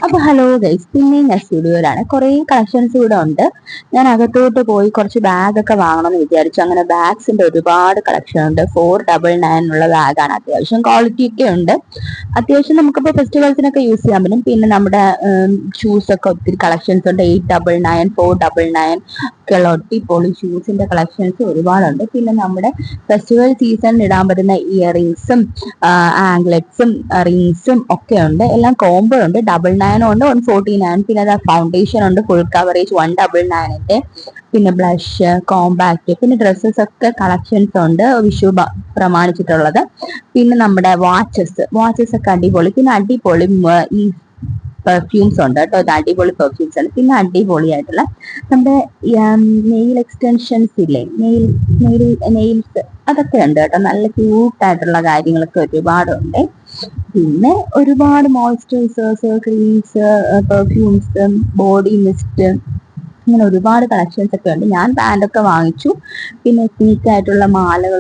അപ്പൊ hello guys, പിന്നെ ഞാൻ സ്റ്റുഡിയോയിലാണ്. കുറെ കളക്ഷൻസ് ഇവിടെ ഉണ്ട്. ഞാൻ അകത്തോട്ട് പോയി കുറച്ച് ബാഗൊക്കെ വാങ്ങണമെന്ന് വിചാരിച്ചു. അങ്ങനെ ബാഗ്സിന്റെ ഒരുപാട് കളക്ഷൻ ഉണ്ട്. 499 ഉള്ള ബാഗാണ്. അത്യാവശ്യം ക്വാളിറ്റി ഒക്കെ ഉണ്ട്. അത്യാവശ്യം നമുക്കിപ്പോൾ ഫെസ്റ്റിവൽസിനൊക്കെ യൂസ് ചെയ്യാൻ പറ്റും. പിന്നെ നമ്മുടെ ഷൂസ് ഒക്കെ ഒത്തിരി കളക്ഷൻസ് ഉണ്ട്. 899, 499 ഒക്കെയുള്ള ഒട്ടിപ്പൊളി ഷൂസിന്റെ കളക്ഷൻസ് ഒരുപാടുണ്ട്. പിന്നെ നമ്മുടെ ഫെസ്റ്റിവൽ സീസണിൽ ഇടാൻ പറ്റുന്ന ഇയറിങ്സും ആംഗ്ലറ്റ്സും റിങ്സും ഒക്കെ ഉണ്ട്. എല്ലാം കോംബോ ഉണ്ട്. 99 ഉണ്ട്, 149. പിന്നെ അതാ ഫൗണ്ടേഷൻ ഉണ്ട്, ഫുൾ കവറേജ് 199ന്റെ. പിന്നെ ബ്ലഷ്, കോമ്പാക്ട്, പിന്നെ ഡ്രസ്സസ് ഒക്കെ കളക്ഷൻസ് ഉണ്ട് വിഷു പ്രമാണിച്ചിട്ടുള്ളത്. പിന്നെ നമ്മുടെ വാച്ചസ് ഒക്കെ അടിപൊളി. പിന്നെ അടിപൊളി ഈ പെർഫ്യൂംസ് ഉണ്ട് കേട്ടോ. ഇത് അടിപൊളി പെർഫ്യൂംസ് ആണ്. പിന്നെ അടിപൊളിയായിട്ടുള്ള നമ്മുടെ നെയിൽ എക്സ്റ്റൻഷൻസ് ഇല്ലേ, നെയിൽസ് അതൊക്കെ ഉണ്ട് കേട്ടോ. നല്ല ക്യൂട്ടായിട്ടുള്ള കാര്യങ്ങളൊക്കെ ഒരുപാടുണ്ട്. പിന്നെ ഒരുപാട് moisturisers, creams, perfumes, body mist, അങ്ങനെ ഒരുപാട് കളക്ഷൻസ് ഒക്കെ ഉണ്ട്. ഞാൻ പാൻ്റൊക്കെ വാങ്ങിച്ചു. പിന്നെ എത്നിക് ആയിട്ടുള്ള മാലകൾ